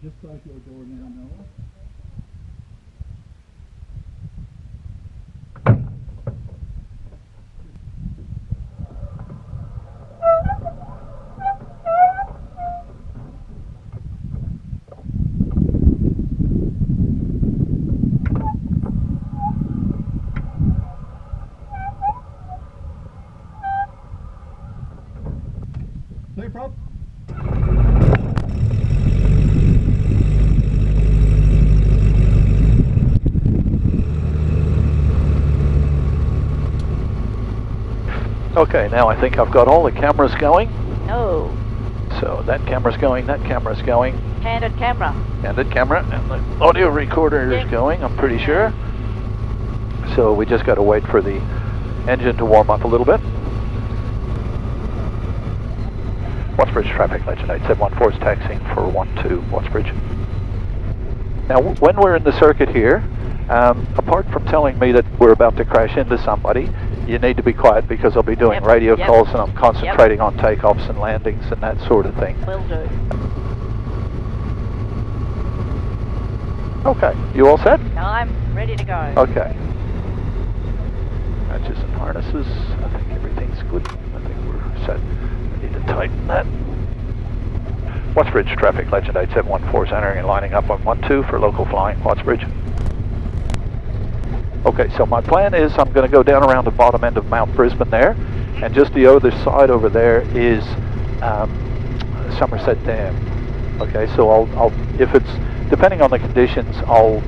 Just close your door now, Noah. Clear, prop. Okay, now I think I've got all the cameras going. Oh, So that camera's going, that camera's going, candid camera. and the camera and the audio recorder is going, I'm pretty sure. So we just got to wait for the engine to warm up a little bit. Wattsbridge traffic, Legend 8714 is taxiing for 12 Wattsbridge. Now when we're in the circuit here, apart from telling me that we're about to crash into somebody, you need to be quiet because I'll be doing radio calls and I'm concentrating on takeoffs and landings and that sort of thing. Will do. Okay, you all set? I'm ready to go. Okay. Matches and harnesses. I think everything's good. I think we're set. I need to tighten that. Wattsbridge traffic, Legend 8714 is entering and lining up on 12 for local flying, Wattsbridge. Okay, so my plan is I'm going to go down around the bottom end of Mount Brisbane there, and just the other side over there is Somerset Dam. Okay, so I'll if it's depending on the conditions, I'll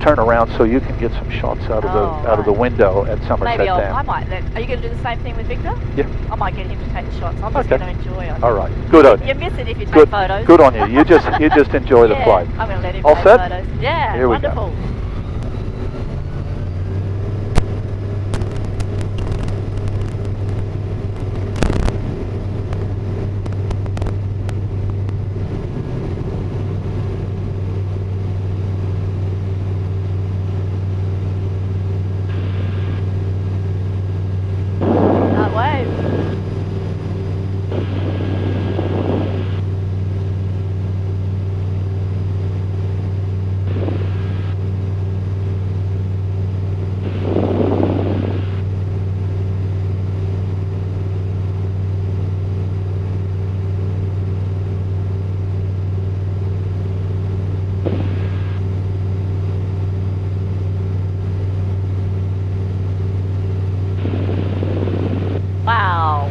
turn around so you can get some shots out of the window at Somerset Maybe Dam. I might. Are you going to do the same thing with Victor? Yeah. I might get him to take the shots. I'm just going to enjoy it. All right. Good on you. You miss it if you take photos. Good on you. You just enjoy the flight. I'm going to let him All take set? photos. Yeah. Here we go. Wonderful. Wow.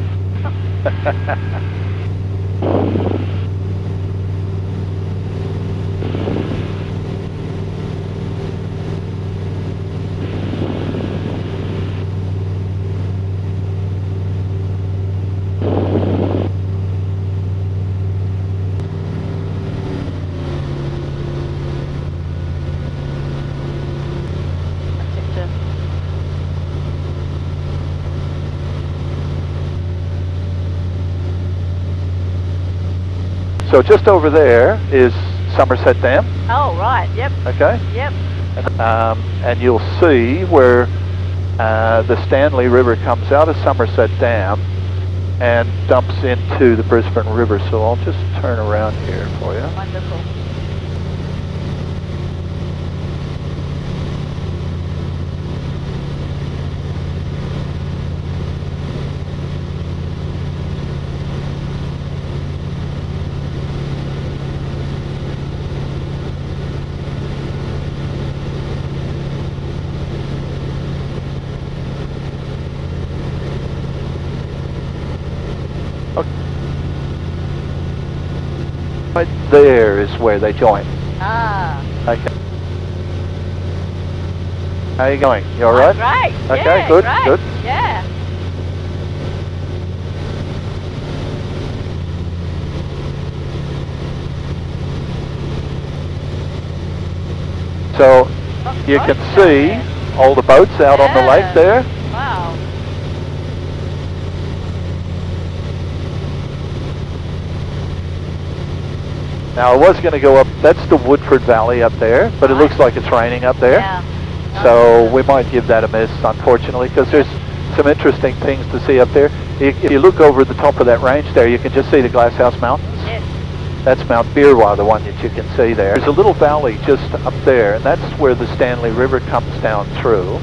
So just over there is Somerset Dam. Oh, right. Yep. Okay. Yep. And you'll see where the Stanley River comes out of Somerset Dam and dumps into the Brisbane River. So I'll just turn around here for you. Wonderful. Right there is where they join. Ah. Okay. How are you going? You all right? Right. Okay, Yeah, good, great. good. Yeah. So you can see all the boats out on the lake there. Wow. Now I was going to go up, that's the Woodford Valley up there, but it looks like it's raining up there. Yeah. So we might give that a miss, unfortunately, because there's some interesting things to see up there. If you look over the top of that range there, you can just see the Glasshouse Mountains. Yes. That's Mount Beerwah, the one that you can see there. There's a little valley just up there, and that's where the Stanley River comes down through.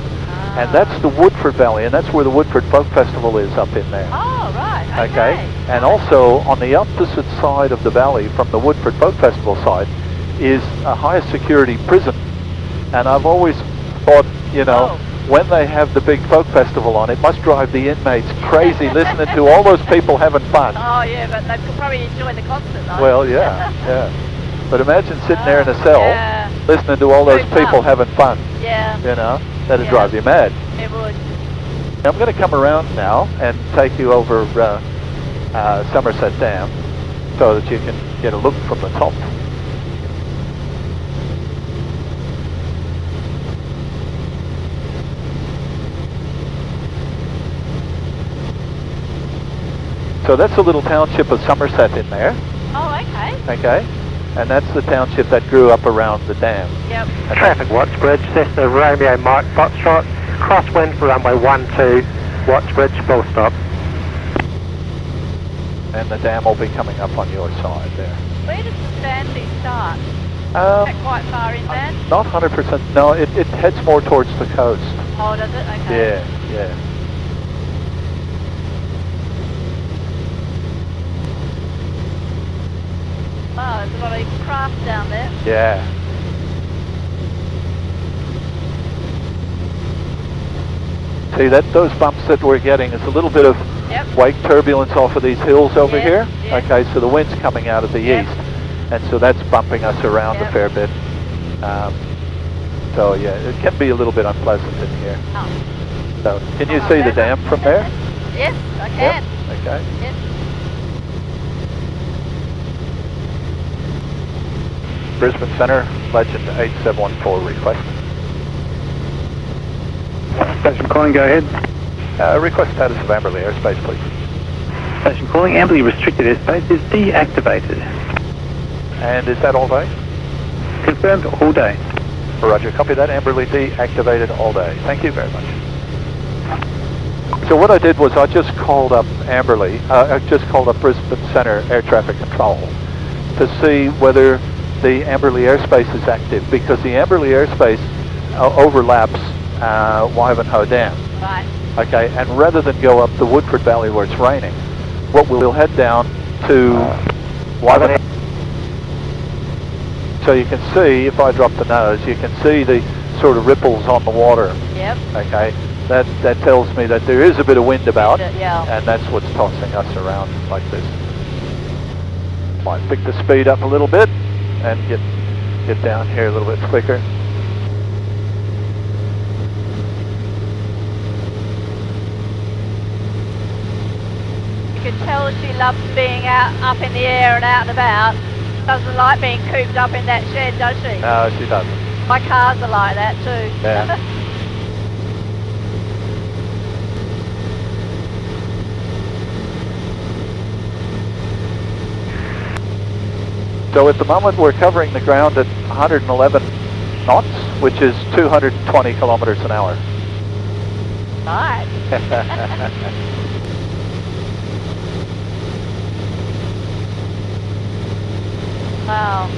And that's the Woodford Valley, and that's where the Woodford Folk Festival is up in there. Oh, right. Okay. And also on the opposite side of the valley from the Woodford Folk Festival side is a highest security prison. And I've always thought, you know, when they have the big folk festival on, it must drive the inmates crazy listening to all those people having fun. Oh, yeah, but they could probably enjoy the concert, though. Well, yeah, yeah. But imagine sitting there in a cell listening to all those Cooped people up. having fun. Yeah. You know, that'd drive you mad. It would. I'm going to come around now and take you over Somerset Dam so that you can get a look from the top. So that's the little township of Somerset in there. Oh, okay. Okay. And that's the township that grew up around the dam. Yep. Traffic Wattsbridge, Cessna Romeo Mike Foxtrot, crosswind for runway 12, Wattsbridge, full stop. And the dam will be coming up on your side there. Where does the Stanley start? Is that quite far inland? Not 100%, no, it heads more towards the coast. Oh, does it? Okay. Yeah, yeah. Wow, there's a lot of craft down there. Yeah. See, those bumps that we're getting is a little bit of wake turbulence off of these hills over here. Yes. Okay, so the wind's coming out of the east, and so that's bumping us around a fair bit. So yeah, it can be a little bit unpleasant in here. Oh. So, can you see the dam from there? Yes, I can. Yep. Okay. Yes. Brisbane Centre, Legend 8714 request. Station calling, go ahead. Request status of Amberley airspace, please. Station calling, Amberley restricted airspace is deactivated. And is that all day? Confirmed all day. Roger, copy that. Amberley deactivated all day. Thank you very much. So what I did was I just called up Amberley, I just called up Brisbane Centre Air Traffic Control to see whether the Amberley airspace is active, because the Amberley airspace overlaps Wivenhoe Dam. Right. Okay, and rather than go up the Woodford Valley where it's raining, what we'll head down to Wivenhoe. So you can see, if I drop the nose, you can see the sort of ripples on the water. Yep. Okay, that tells me that there is a bit of wind about, Yeah. and that's what's tossing us around like this. Might pick the speed up a little bit and get down here a little bit quicker. You can tell she loves being out up in the air and out and about. Doesn't like being cooped up in that shed, does she? No, she doesn't. My cars are like that too. Yeah. So at the moment we're covering the ground at 111 knots, which is 220 kilometers an hour. Right. Wow.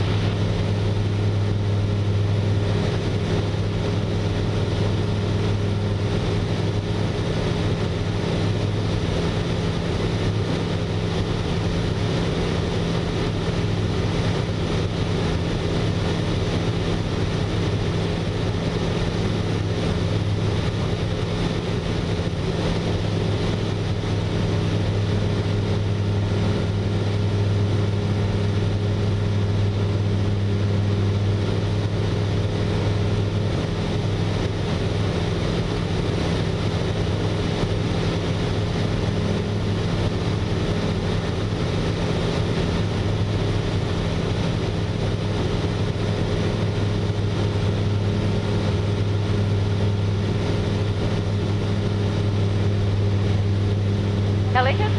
Pelican?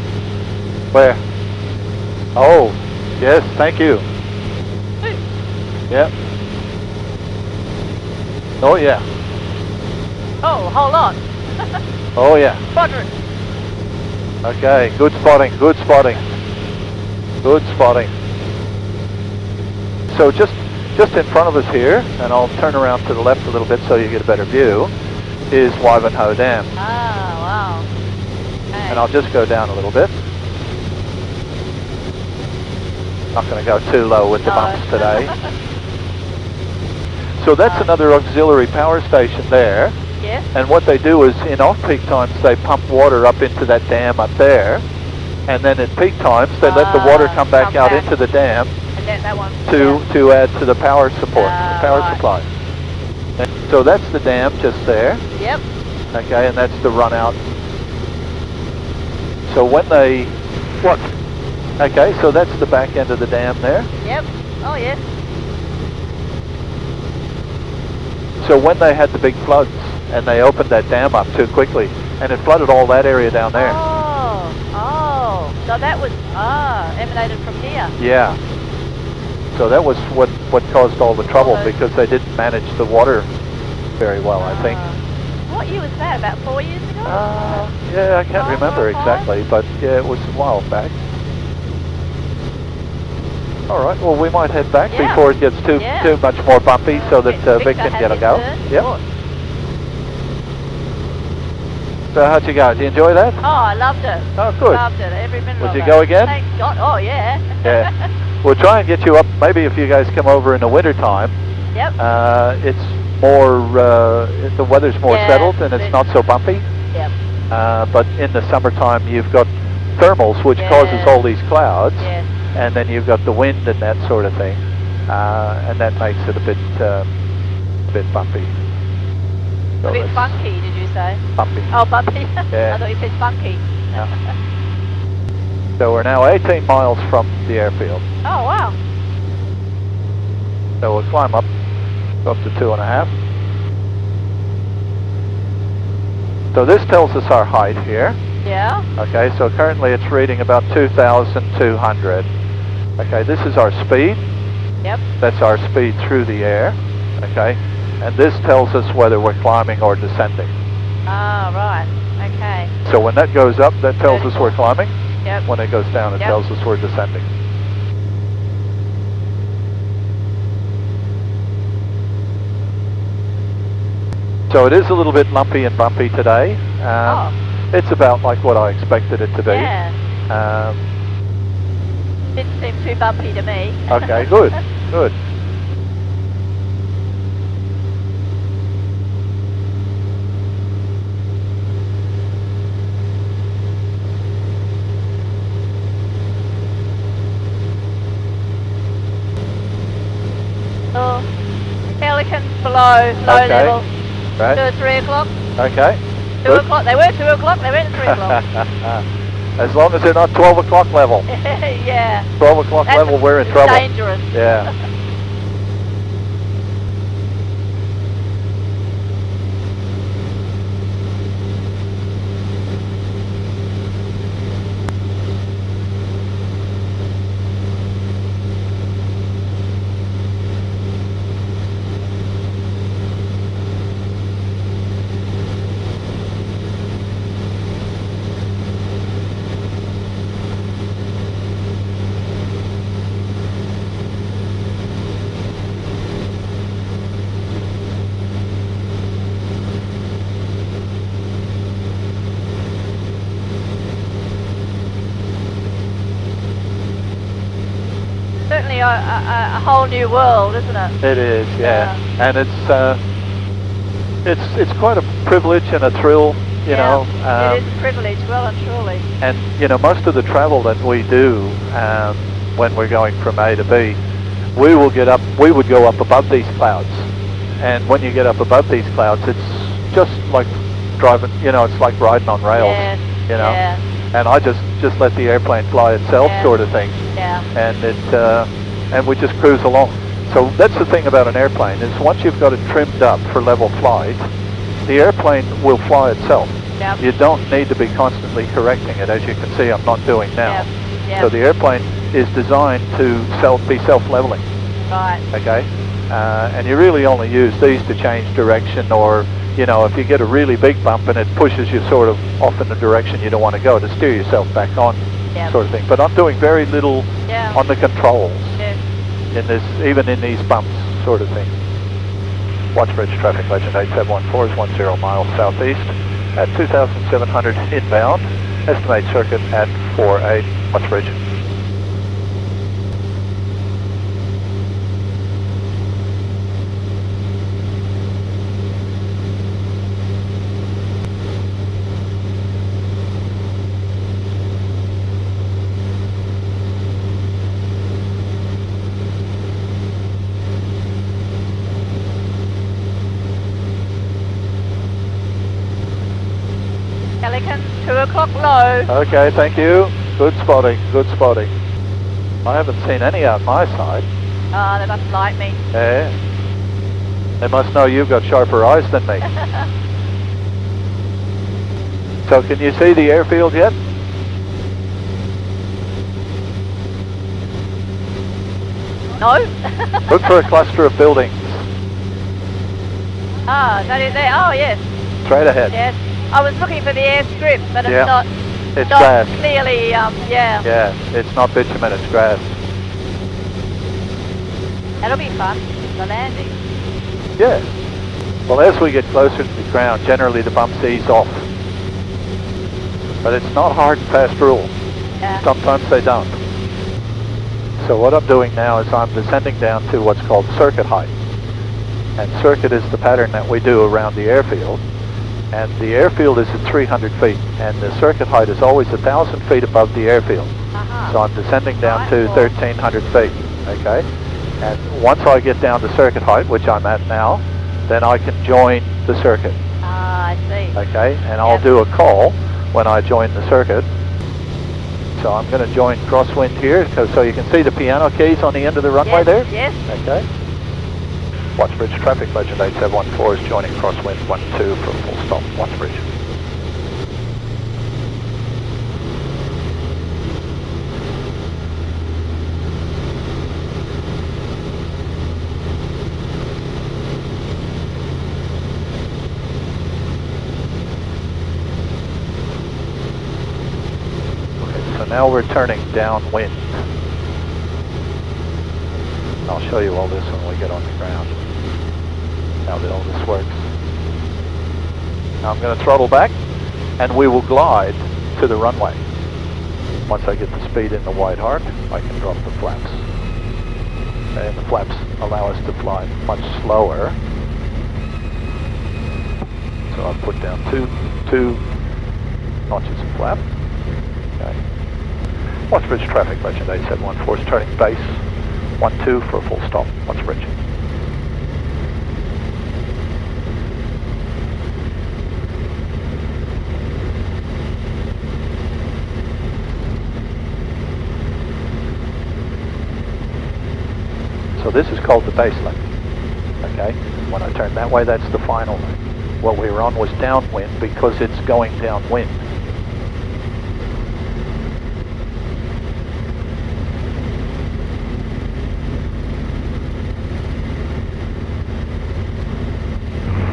Where? Oh, yes, thank you. Yep. Oh yeah. Oh, hold on. Oh yeah. Quadrant. Okay, good spotting, good spotting. Good spotting. So just in front of us here, and I'll turn around to the left a little bit so you get a better view, is Wivenhoe Dam. Oh, wow. Okay. And I'll just go down a little bit. Not going to go too low with the bumps today. So that's another auxiliary power station there. Yes. And what they do is in off-peak times they pump water up into that dam up there, and then at peak times they let the water come back out into the dam And then that one. to add to the power support, power right. supply. And so that's the dam just there. Yep. Okay, and that's the run out. So when they, what? Okay, so that's the back end of the dam there. Yep. Oh, yes. So when they had the big floods and they opened that dam up too quickly, and it flooded all that area down there. Oh, so that was, emanated from here. Yeah. So that was what caused all the trouble because they didn't manage the water very well, I think. What year was that? About 4 years ago? Yeah, I can't 5 remember or 5? exactly, but yeah, it was a while back. All right, well we might head back before it gets too much more bumpy so that Vic can get a go. Yep. So how'd you go? Did you enjoy that? Oh, I loved it. Oh, good. Loved it, every minute Would of you it. go again? Thank God. Oh, yeah. Yeah. We'll try and get you up, maybe if you guys come over in the winter time. Yep. It's more, the weather's more settled and it's not so bumpy. Yep. But in the summertime you've got thermals which causes all these clouds. Yes. And then you've got the wind and that sort of thing. And that makes it a bit bumpy. So A bit funky, did you say? Bumpy. Oh, bumpy. Yeah. I thought you said funky. Yeah. So we're now 18 miles from the airfield. Oh, wow. So we'll climb up, go up to 2.5. So this tells us our height here. Yeah. Okay, so currently it's reading about 2,200. Okay, this is our speed. Yep. That's our speed through the air. Okay, and this tells us whether we're climbing or descending. Ah, right. Okay. So when that goes up, that tells us we're climbing. Yep. When it goes down, it tells us we're descending. So it is a little bit lumpy and bumpy today. It's about like what I expected it to be. Yeah. Didn't seem too bumpy to me. Okay, good, good. Oh, Pelicans below, low level. Right. 2 or 3 o'clock. Okay. 2 o'clock. They were 2 o'clock. They went 3 o'clock. As long as they're not 12 o'clock level. Yeah. 12 o'clock level, we're in trouble. Dangerous. Yeah. Certainly a whole new world, isn't it? It is, yeah. And it's quite a privilege and a thrill, you know. It is a privilege, well and truly. And you know, most of the travel that we do when we're going from A to B, we would go up above these clouds. And when you get up above these clouds, it's just like driving, you know, it's like riding on rails, you know. Yeah. And I just let the airplane fly itself, sort of thing. Yeah. And we just cruise along. So that's the thing about an airplane, is once you've got it trimmed up for level flight, the airplane will fly itself. Yep. You don't need to be constantly correcting it, as you can see I'm not doing now. Yep. Yep. So the airplane is designed to be self-leveling. Right. Okay? And you really only use these to change direction, or you know, if you get a really big bump and it pushes you sort of off in the direction you don't want to go, to steer yourself back on, sort of thing. But I'm doing very little on the controls. Yes. You in this, even in these bumps sort of thing. Wattsbridge traffic legend 8714 is 10 miles southeast at 2,700 inbound. Estimate circuit at 48 Wattsbridge. Pelican, 2 o'clock low. Okay, thank you. Good spotting, good spotting. I haven't seen any out my side. Oh, they must like me. Eh? They must know you've got sharper eyes than me. So can you see the airfield yet? No? Look for a cluster of buildings Ah, that is there. Oh, yes. straight ahead. Yes. I was looking for the airstrip, but it's Yeah. not, It's not grass. clearly, yeah. Yeah, it's not bitumen, it's grass. That'll be fun, the landing. Yeah. Well, as we get closer to the ground, generally the bumps ease off. But it's not hard and fast rule. Yeah. Sometimes they don't. So what I'm doing now is I'm descending down to what's called circuit height. And circuit is the pattern that we do around the airfield. And the airfield is at 300 feet, and the circuit height is always 1,000 feet above the airfield. Uh-huh. So I'm descending down Right. to 1,300 feet, okay? And once I get down to circuit height, which I'm at now, then I can join the circuit, Ah, I see. okay? And I'll Yep. do a call when I join the circuit. So I'm going to join crosswind here, so you can see the piano keys on the end of the runway Yes, there? yes. Okay. Wattsbridge traffic legend 8714 is joining crosswind 12 for full stop, Wattsbridge. Okay, so now we're turning downwind. I'll show you all this when we get on the ground, how all this works. Now I'm going to throttle back and we will glide to the runway. Once I get the speed in the wide arc, I can drop the flaps. And the flaps allow us to fly much slower. So I'll put down two notches of flap. Okay. Wattsbridge traffic legend 8714 is turning base 12 for a full stop, Wattsbridge. So this is called the base lane, okay? When I turn that way, that's the final lane. What we were on was downwind because it's going downwind.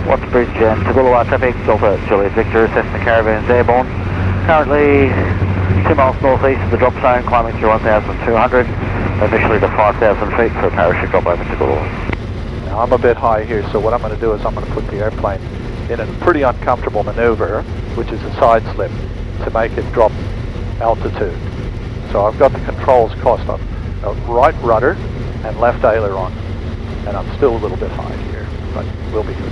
Wattsbridge and Toogoolawah traffic, Delta Juliet Victor, Cessna Caravans airborne. Currently 2 miles northeast of the drop zone, climbing through 1,200, initially to 5,000 feet for a parachute drop over Toogoolawah. Now I'm a bit high here, so what I'm going to do is I'm going to put the airplane in a pretty uncomfortable maneuver, which is a side slip, to make it drop altitude. So I've got the controls crossed on right rudder and left aileron, and I'm still a little bit high here, but we'll be good.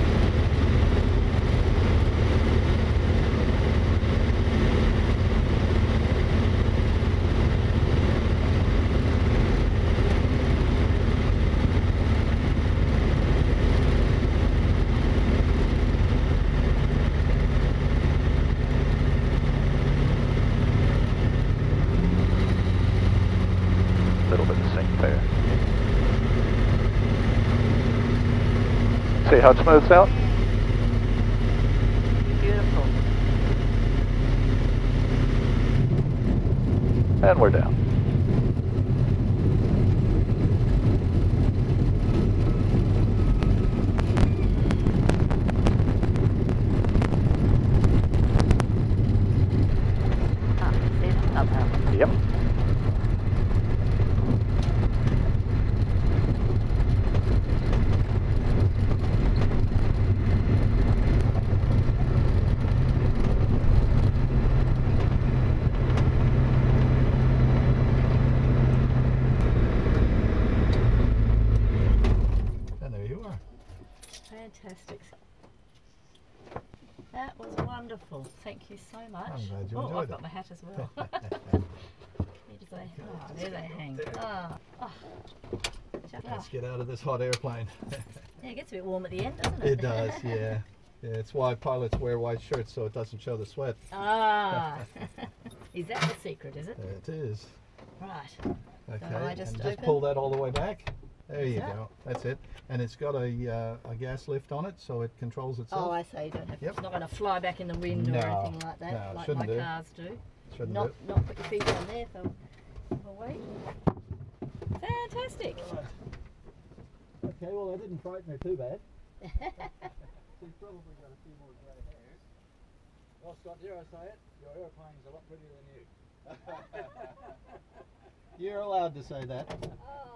Little bit of sync there. See how it smooths out? Beautiful. And we're down. Ah, it's up. Yep. Fantastic. That was wonderful. Thank you so much. I'm glad you oh, enjoyed I've it. got my hat as well. Where do they? Oh, there they hang. Ah, oh. Let's get out of this hot airplane. Yeah, it gets a bit warm at the end, doesn't it? It does, yeah. Yeah, it's why pilots wear white shirts so it doesn't show the sweat. Ah, is that the secret, is it? It is. Right. Okay, So I just and just open? pull that all the way back. There you That's it. go. That's it. And it's got a gas lift on it, so it controls itself. Oh, I say you don't have. Yep. It's not going to fly back in the wind No, or anything like that, no, like shouldn't my do. cars do. Shouldn't Not it? not put your feet on there for weight. Fantastic. Okay, well, that didn't frighten her too bad. She's probably got a few more grey hairs. Well, Scott, dare I say it? Your airplane's a lot prettier than you. You're allowed to say that. Oh.